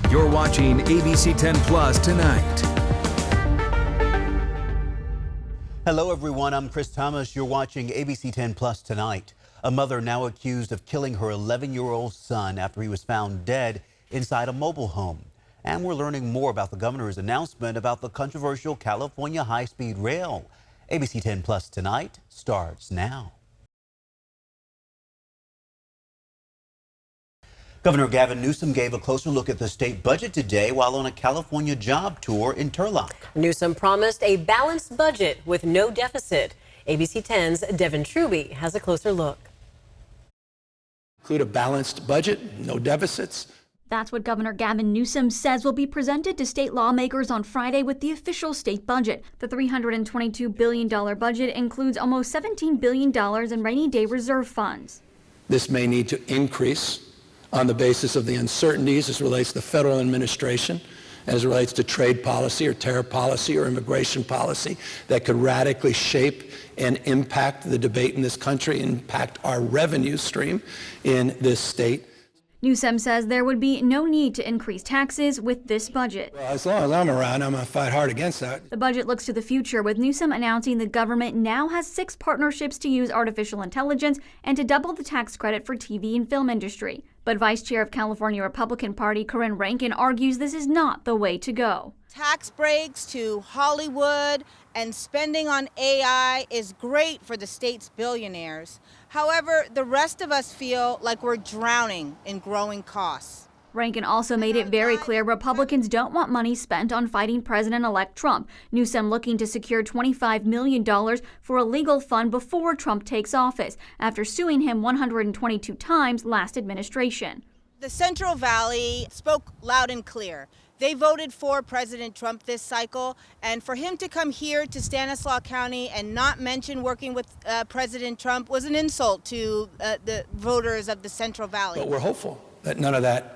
You're watching ABC10 Plus Tonight. Hello everyone, I'm Chris Thomas. You're watching ABC10 Plus Tonight. A mother now accused of killing her 11-year-old son after he was found dead inside a mobile home. And we're learning more about the governor's announcement about the controversial California high-speed rail. ABC10 Plus Tonight starts now. Governor Gavin Newsom gave a closer look at the state budget today while on a California job tour in Turlock. Newsom promised a balanced budget with no deficit. ABC 10's Devin Truby has a closer look. Include a balanced budget, no deficits. That's what Governor Gavin Newsom says will be presented to state lawmakers on Friday with the official state budget. The $322 billion budget includes almost $17 billion in rainy day reserve funds. This may need to increase on the basis of the uncertainties as it relates to the federal administration, as it relates to trade policy or tariff policy or immigration policy that could radically shape and impact the debate in this country, impact our revenue stream in this state. Newsom says there would be no need to increase taxes with this budget. Well, as long as I'm around, I'm going to fight hard against that. The budget looks to the future, with Newsom announcing the government now has 6 partnerships to use artificial intelligence and to double the tax credit for TV and film industry. But Vice Chair of California Republican Party Corinne Rankin argues this is not the way to go. Tax breaks to Hollywood and spending on AI is great for the state's billionaires. However, the rest of us feel like we're drowning in growing costs. Rankin also made it very clear Republicans don't want money spent on fighting President-elect Trump. Newsom looking to secure $25 million for a legal fund before Trump takes office, after suing him 122 times last administration. The Central Valley spoke loud and clear. They voted for President Trump this cycle, and for him to come here to Stanislaus County and not mention working with President Trump was an insult to the voters of the Central Valley. But we're hopeful that none of that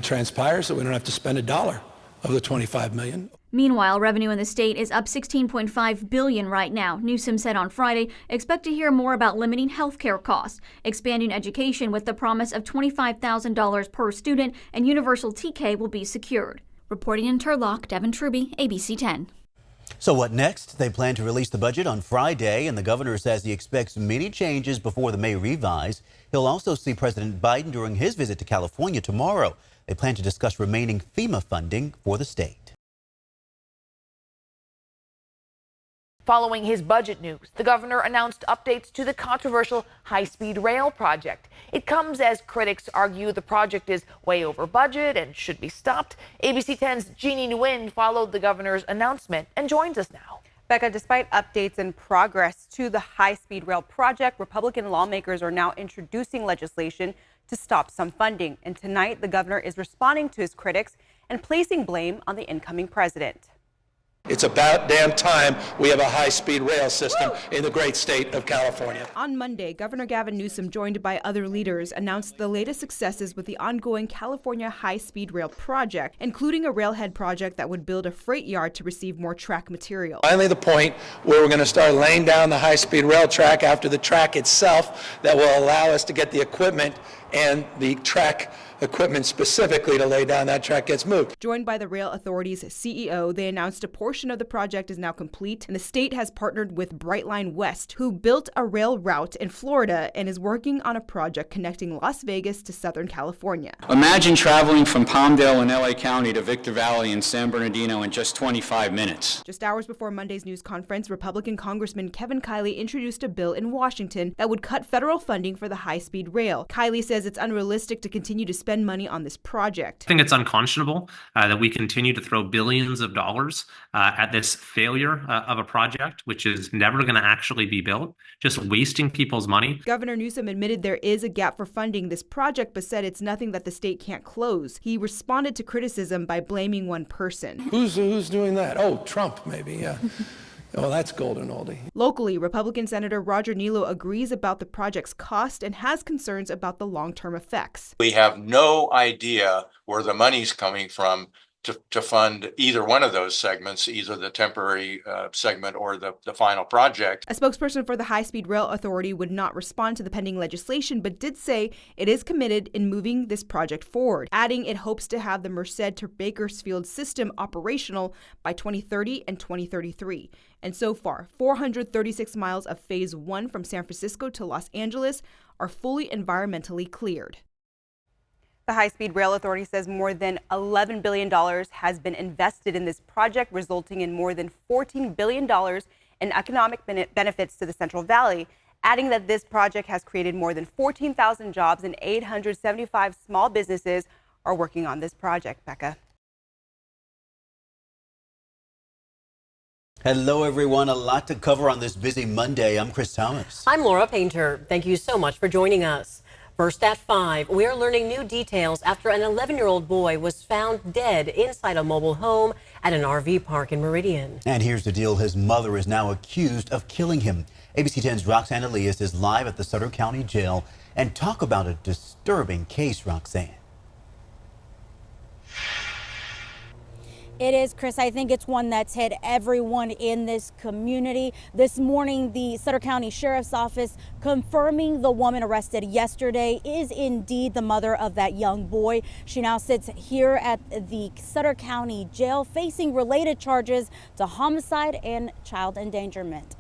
transpires, so we don't have to spend $1 of the $25 million. Meanwhile, revenue in the state is up $16.5 billion right now. Newsom said on Friday, expect to hear more about limiting health care costs, expanding education with the promise of $25,000 per student, and universal TK will be secured. Reporting in Turlock, Devin Truby, ABC 10. So what next? They plan to release the budget on Friday, and the governor says he expects many changes before the May revise. He'll also see President Biden during his visit to California tomorrow. They plan to discuss remaining FEMA funding for the state. Following his budget news, the governor announced updates to the controversial high-speed rail project. It comes as critics argue the project is way over budget and should be stopped. ABC 10's Jeannie Nguyen followed the governor's announcement and joins us now. Becca, despite updates and progress to the high-speed rail project, Republican lawmakers are now introducing legislation to stop some funding. And tonight, the governor is responding to his critics and placing blame on the incoming president. It's about damn time we have a high-speed rail system in the great state of California. On Monday, Governor Gavin Newsom, joined by other leaders, announced the latest successes with the ongoing California high-speed rail project, including a railhead project that would build a freight yard to receive more track material. Finally, the point where we're going to start laying down the high-speed rail track after the track itself that will allow us to get the equipment and the track equipment specifically to lay down that track gets moved. Joined by the Rail Authority's CEO, they announced a portion of the project is now complete, and the state has partnered with Brightline West, who built a rail route in Florida and is working on a project connecting Las Vegas to Southern California. Imagine traveling from Palmdale in LA County to Victor Valley in San Bernardino in just 25 minutes. Just hours before Monday's news conference, Republican Congressman Kevin Kiley introduced a bill in Washington that would cut federal funding for the high-speed rail. Kiley says it's unrealistic to continue to spend money on this project. I think it's unconscionable that we continue to throw billions of dollars at this failure of a project, which is never going to actually be built, just wasting people's money. Governor Newsom admitted there is a gap for funding this project, but said it's nothing that the state can't close. He responded to criticism by blaming one person. Who's doing that? Oh, Trump, maybe, yeah. Oh, that's golden oldie. Locally, Republican Senator Roger Nilo agrees about the project's cost and has concerns about the long-term effects. We have no idea where the money's coming from to fund either one of those segments, either the temporary segment or the final project. A spokesperson for the High-Speed Rail Authority would not respond to the pending legislation, but did say it is committed in moving this project forward, adding it hopes to have the Merced to Bakersfield system operational by 2030 and 2033. And so far, 436 miles of Phase 1 from San Francisco to Los Angeles are fully environmentally cleared. The High-Speed Rail Authority says more than $11 billion has been invested in this project, resulting in more than $14 billion in economic benefits to the Central Valley, adding that this project has created more than 14,000 jobs and 875 small businesses are working on this project. Becca. Hello, everyone. A lot to cover on this busy Monday. I'm Chris Thomas. I'm Laura Painter. Thank you so much for joining us. First at 5, we are learning new details after an 11-year-old boy was found dead inside a mobile home at an RV park in Meridian. And here's the deal. His mother is now accused of killing him. ABC 10's Roxanne Elias is live at the Sutter County Jail and talk about a disturbing case, Roxanne. It is, Chris. I think it's one that's hit everyone in this community. This morning, the Sutter County Sheriff's Office confirming the woman arrested yesterday is indeed the mother of that young boy. She now sits here at the Sutter County Jail facing related charges to homicide and child endangerment.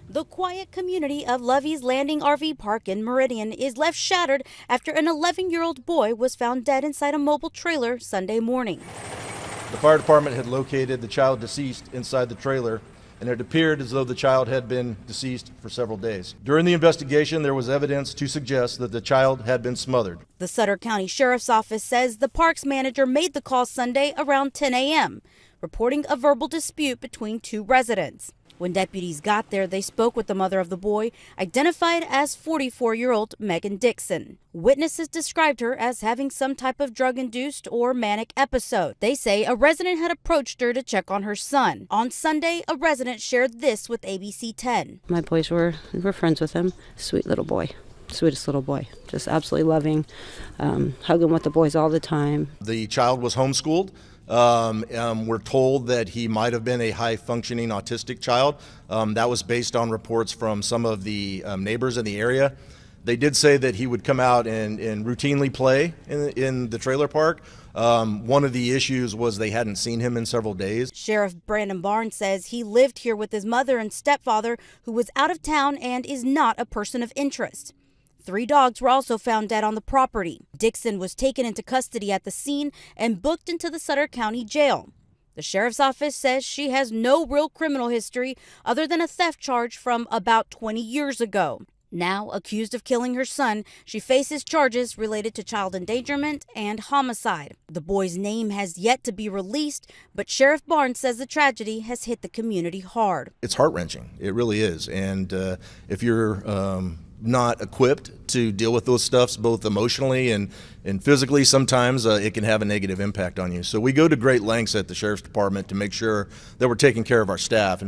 The quiet community of Lovey's Landing RV Park in Meridian is left shattered after an 11-year-old boy was found dead inside a mobile trailer Sunday morning. The fire department had located the child deceased inside the trailer, and it appeared as though the child had been deceased for several days. During the investigation, there was evidence to suggest that the child had been smothered. The Sutter County Sheriff's Office says the park's manager made the call Sunday around 10 a.m., reporting a verbal dispute between two residents. When deputies got there, they spoke with the mother of the boy, identified as 44-year-old Megan Dixon. Witnesses described her as having some type of drug-induced or manic episode. They say a resident had approached her to check on her son. On Sunday, a resident shared this with ABC10. My boys were friends with him. Sweet little boy. Sweetest little boy. Just absolutely loving. Hugging with the boys all the time. The child was homeschooled. We're told that he might have been a high-functioning autistic child. That was based on reports from some of the neighbors in the area. They did say that he would come out and routinely play in the trailer park. One of the issues was they hadn't seen him in several days. Sheriff Brandon Barnes says he lived here with his mother and stepfather, who was out of town and is not a person of interest. 3 dogs were also found dead on the property. Dixon was taken into custody at the scene and booked into the Sutter County Jail. The sheriff's office says she has no real criminal history other than a theft charge from about 20 years ago. Now accused of killing her son, she faces charges related to child endangerment and homicide. The boy's name has yet to be released, but Sheriff Barnes says the tragedy has hit the community hard. It's heart-wrenching. It really is. And if you're not equipped to deal with those stuffs both emotionally and physically, sometimes it can have a negative impact on you. So we go to great lengths at the Sheriff's Department to make sure that we're taking care of our staff.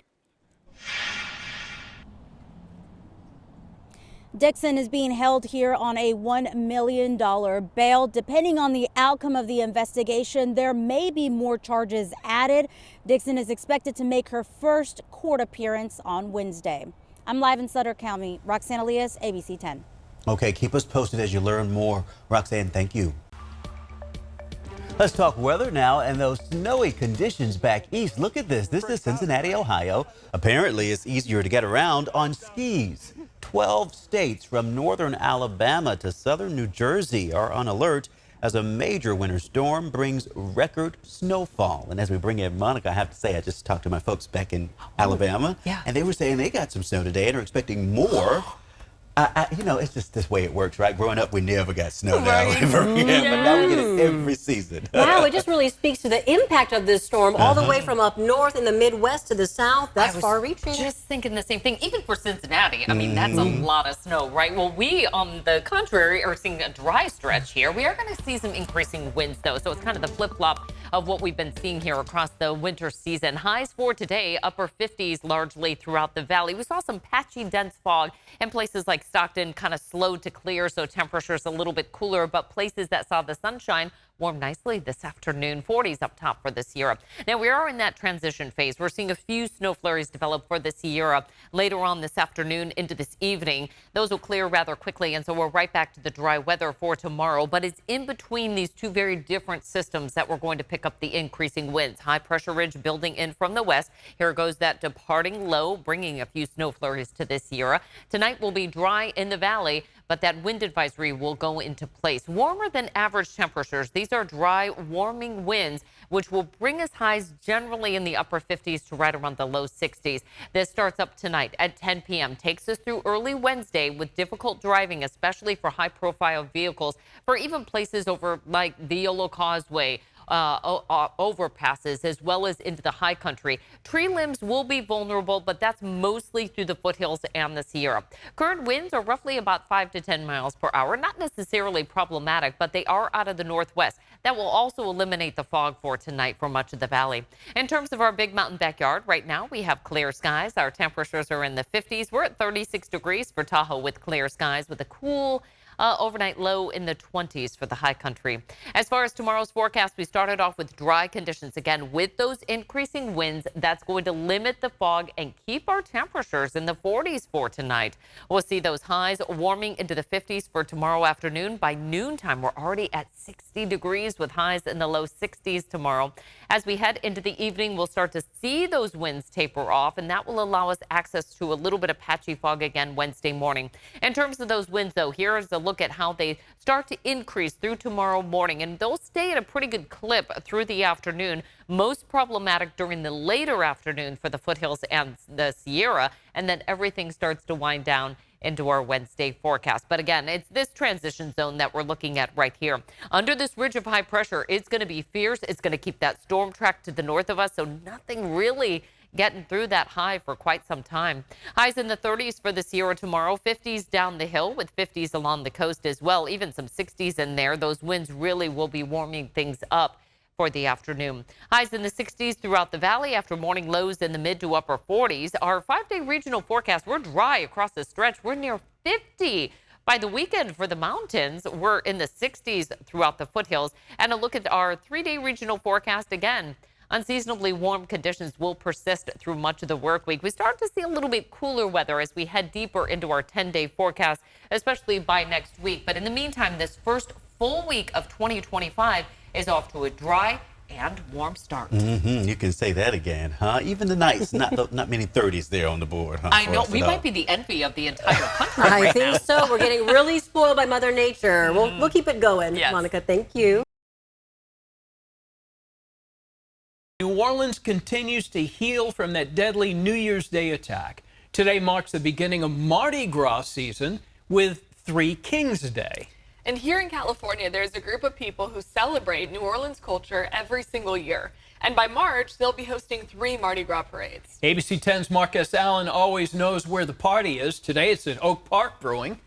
Dixon is being held here on a $1 million bail. Depending on the outcome of the investigation, there may be more charges added. Dixon is expected to make her first court appearance on Wednesday. I'm live in Sutter County. Roxanne Elias, ABC 10. Okay, keep us posted as you learn more. Roxanne, thank you. Let's talk weather now and those snowy conditions back east. Look at this. This is Cincinnati, Ohio. Apparently, it's easier to get around on skis. 12 states from northern Alabama to southern New Jersey are on alert as a major winter storm brings record snowfall. And as we bring in Monica, I have to say, I just talked to my folks back in Alabama, and they were saying they got some snow today and are expecting more. You know, it's just this way it works, right? Growing up, we never got snow down in Birmingham, but now we get it every season. Wow, it just really speaks to the impact of this storm all the way from up north in the Midwest to the south. That's far-reaching. Just thinking the same thing, even for Cincinnati. I mean, that's a lot of snow, right? Well, we, on the contrary, are seeing a dry stretch here. We are going to see some increasing winds, though, so it's kind of the flip-flop of what we've been seeing here across the winter season. Highs for today, upper 50s largely throughout the valley. We saw some patchy, dense fog in places like Stockton, kind of slowed to clear, so temperatures a little bit cooler, but places that saw the sunshine warm nicely this afternoon. 40s up top for the Sierra. Now we are in that transition phase. We're seeing a few snow flurries develop for the Sierra later on this afternoon into this evening. Those will clear rather quickly, and so we're right back to the dry weather for tomorrow. But it's in between these two very different systems that we're going to pick up the increasing winds. High pressure ridge building in from the west. Here goes that departing low, bringing a few snow flurries to the Sierra. Tonight will be dry in the valley, but that wind advisory will go into place. Warmer than average temperatures. These are dry, warming winds, which will bring us highs generally in the upper 50s to right around the low 60s. This starts up tonight at 10 p.m. Takes us through early Wednesday with difficult driving, especially for high-profile vehicles, for even places over like the Yolo Causeway, overpasses, as well as into the high country. Tree limbs will be vulnerable, but that's mostly through the foothills and the Sierra. Current winds are roughly about 5 to 10 miles per hour. Not necessarily problematic, but they are out of the northwest. That will also eliminate the fog for tonight for much of the valley. In terms of our big mountain backyard, right now we have clear skies. Our temperatures are in the 50s. We're at 36 degrees for Tahoe with clear skies, with a cool overnight low in the 20s for the high country. As far as tomorrow's forecast, we started off with dry conditions. Again, with those increasing winds, that's going to limit the fog and keep our temperatures in the 40s for tonight. We'll see those highs warming into the 50s for tomorrow afternoon. By noontime, we're already at 60 degrees with highs in the low 60s tomorrow. As we head into the evening, we'll start to see those winds taper off, and that will allow us access to a little bit of patchy fog again Wednesday morning. In terms of those winds, though, here is a look at how they start to increase through tomorrow morning, and they'll stay at a pretty good clip through the afternoon. Most problematic during the later afternoon for the foothills and the Sierra, and then everything starts to wind down into our Wednesday forecast. But again, it's this transition zone that we're looking at right here. Under this ridge of high pressure, it's going to be fierce. It's going to keep that storm track to the north of us, so nothing really getting through that high for quite some time. Highs in the 30s for the Sierra tomorrow, 50s down the hill with 50s along the coast as well, even some 60s in there. Those winds really will be warming things up for the afternoon. Highs in the 60s throughout the valley after morning lows in the mid to upper 40s. Our 5-day regional forecast, we're dry across the stretch. We're near 50. By the weekend for the mountains, we're in the 60s throughout the foothills. And a look at our 3-day regional forecast again. Unseasonably warm conditions will persist through much of the work week. We start to see a little bit cooler weather as we head deeper into our 10-day forecast, especially by next week. But in the meantime, this first full week of 2025 is off to a dry and warm start. You can say that again, huh? Even the nights, not many 30s there on the board, huh? I know. We might be the envy of the entire country right I think so. We're getting really spoiled by Mother Nature. We'll keep it going. Yes. Monica, thank you. New Orleans continues to heal from that deadly New Year's Day attack. Today marks the beginning of Mardi Gras season with Three Kings Day. And here in California, there's a group of people who celebrate New Orleans culture every single year. And by March, they'll be hosting 3 Mardi Gras parades. ABC 10's Marcus Allen always knows where the party is. Today it's at Oak Park Brewing.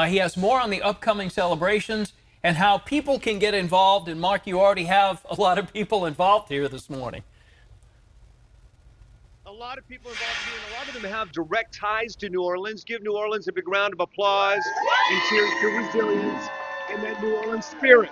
He has more on the upcoming celebrations and how people can get involved. And Mark, you already have a lot of people involved here this morning. A lot of people involved here, and a lot of them have direct ties to New Orleans. Give New Orleans a big round of applause and cheers to resilience and that New Orleans spirit.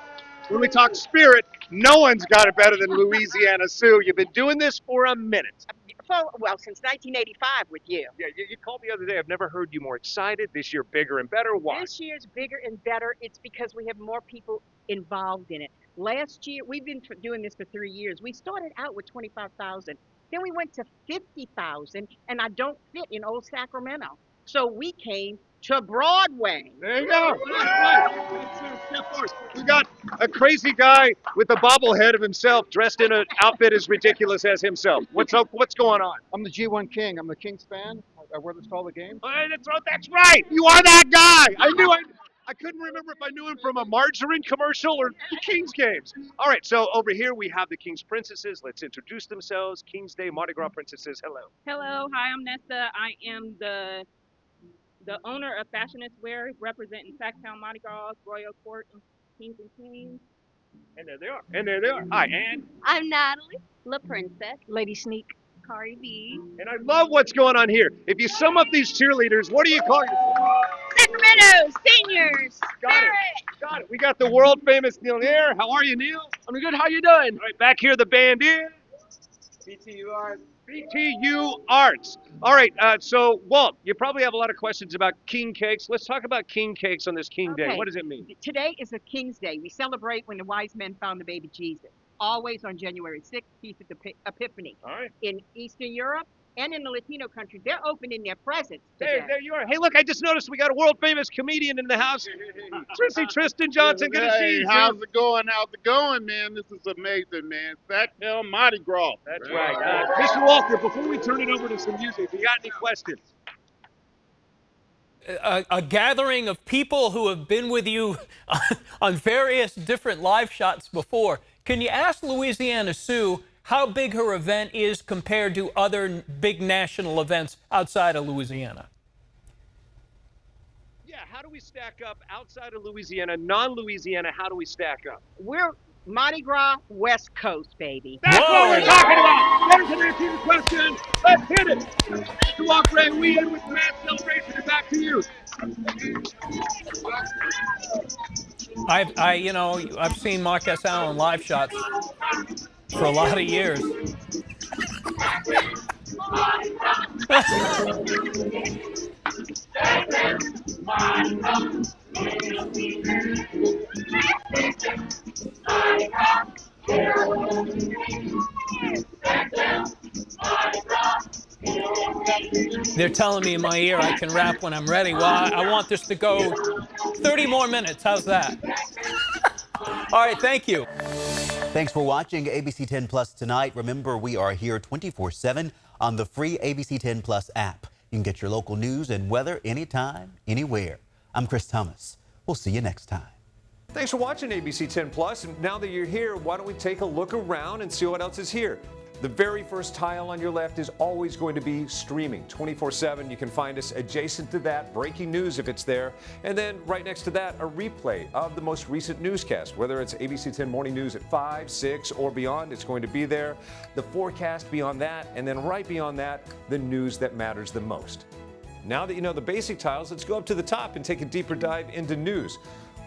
When we talk spirit, no one's got it better than Louisiana Sue. You've been doing this for a minute. Well, since 1985 with you. Yeah, you called the other day. I've never heard you more excited. This year, bigger and better. Why? This year's bigger and better. It's because we have more people involved in it. Last year, we've been doing this for 3 years. We started out with 25,000. Then we went to 50,000, and I don't fit in old Sacramento. So we came to Broadway. There you go. Step forward. We got a crazy guy with a bobblehead of himself dressed in an outfit as ridiculous as himself. What's going on? I'm the G1 King. I'm the Kings fan. I wear this to all the games. That's right. You are that guy. I couldn't remember if I knew him from a margarine commercial or the Kings games. All right, so over here we have the Kings Princesses. Let's introduce themselves. Kings Day Mardi Gras Princesses. Hello. Hello. Hi, I'm Nesta. I am the owner of Fashionist Wear, representing Sacktown Mardi Gras, Royal Court, and Kings and Queens. And there they are. Hi, Ann. I'm Natalie, La Princess, Lady Sneak. Cardi B. And I love what's going on here. If you sum up these cheerleaders, what do you call yourself? Sacramento seniors. Got it. Got it. We got the world famous Neil here. How are you, Neil? I'm good. How you doing? All right, back here the band is BTU Arts. BTU Arts. All right. So Walt, you probably have a lot of questions about king cakes. Let's talk about king cakes on this King Day. Okay. What does it mean? Today is a King's Day. We celebrate when the wise men found the baby Jesus. Always on January 6th, Feast of the Epiphany. All right. In Eastern Europe and in the Latino countries, they're opening their presents There, today. there you are. Hey, look, I just noticed we got a world famous comedian in the house. Tristan Johnson, good to see you. How's it going? How's it going, man? This is amazing, man. Sacramento Mardi Gras. That's right. Mr. Walker, before we turn it over to some music, you got any questions? A gathering of people who have been with you on various different live shots before. Can you ask Louisiana Sue how big her event is compared to other big national events outside of Louisiana? Yeah, how do we stack up outside of Louisiana, non-Louisiana, how do we stack up? We're Mardi Gras West Coast, baby. That's what we're talking about. There's an answer to the question. Let's hit it. Mr. Walker, we end with the mass celebration and back to you. I've seen Marcus Allen live shots for a lot of years. They're telling me in my ear I can rap when I'm ready. Well, I want this to go 30 more minutes. How's that? All right, thank you. Thanks for watching ABC 10 Plus tonight. Remember, we are here 24/7 on the free ABC 10 Plus app. You can get your local news and weather anytime, anywhere. I'm Chris Thomas. We'll see you next time. Thanks for watching ABC 10 Plus. And now that you're here, why don't we take a look around and see what else is here? The very first tile on your left is always going to be streaming 24/7. You can find us adjacent to that, breaking news if it's there. And then right next to that, a replay of the most recent newscast. Whether it's ABC 10 Morning News at 5, 6, or beyond, it's going to be there. The forecast beyond that, and then right beyond that, the news that matters the most. Now that you know the basic tiles, let's go up to the top and take a deeper dive into news.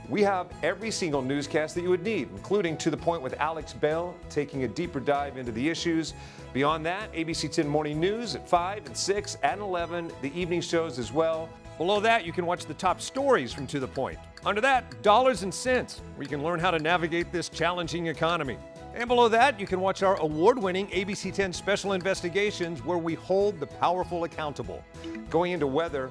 We have every single newscast that you would need, including To the Point with Alex Bell, taking a deeper dive into the issues. Beyond that, ABC 10 Morning News at 5 and 6 and 11, the evening shows as well. Below that, you can watch the top stories from To the Point. Under that, Dollars and Cents, where you can learn how to navigate this challenging economy. And below that, you can watch our award-winning ABC 10 Special Investigations, where we hold the powerful accountable. Going into weather,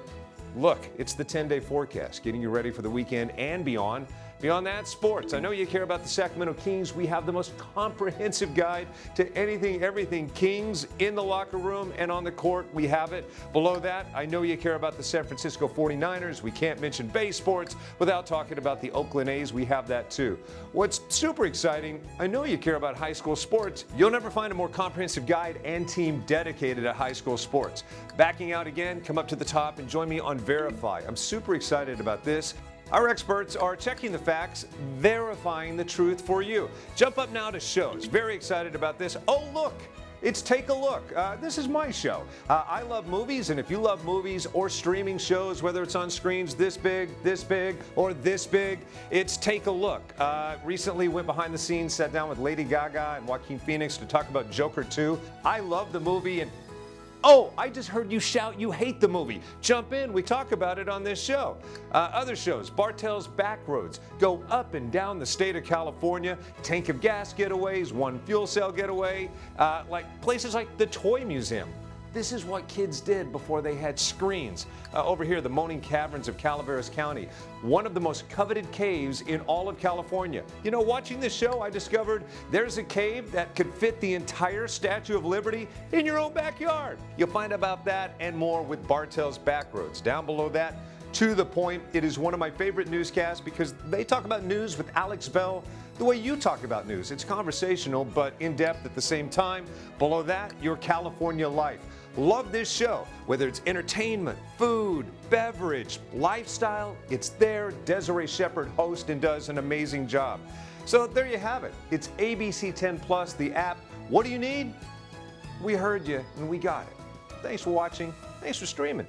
look, it's the 10-day forecast, getting you ready for the weekend and beyond. Beyond that, sports. I know you care about the Sacramento Kings. We have the most comprehensive guide to anything, everything Kings in the locker room and on the court. We have it. Below that, I know you care about the San Francisco 49ers. We can't mention Bay Sports without talking about the Oakland A's. We have that too. What's super exciting, I know you care about high school sports. You'll never find a more comprehensive guide and team dedicated to high school sports. Backing out again, come up to the top and join me on Verify. I'm super excited about this. Our experts are checking the facts, verifying the truth for you. Jump up now to shows. Very excited about this. Oh, look. It's Take a Look. This is my show. I love movies, and if you love movies or streaming shows, whether it's on screens this big, or this big, it's Take a Look. Recently went behind the scenes, sat down with Lady Gaga and Joaquin Phoenix to talk about Joker 2. I love the movie, and oh, I just heard you shout you hate the movie. Jump in, we talk about it on this show. Other shows, Bartell's Backroads, go up and down the state of California, tank of gas getaways, one fuel cell getaway, like places like the Toy Museum. This is what kids did before they had screens. Over here, the Moaning Caverns of Calaveras County, one of the most coveted caves in all of California. You know, watching this show, I discovered there's a cave that could fit the entire Statue of Liberty in your own backyard. You'll find about that and more with Bartell's Backroads. Down below that, To the Point. It is one of my favorite newscasts because they talk about news with Alex Bell the way you talk about news. It's conversational, but in-depth at the same time. Below that, Your California Life. Love this show. Whether it's entertainment, food, beverage, lifestyle, it's there. Desiree Shepherd hosts and does an amazing job. So there you have it. It's ABC 10 Plus, the app. What do you need? We heard you and we got it. Thanks for watching. Thanks for streaming.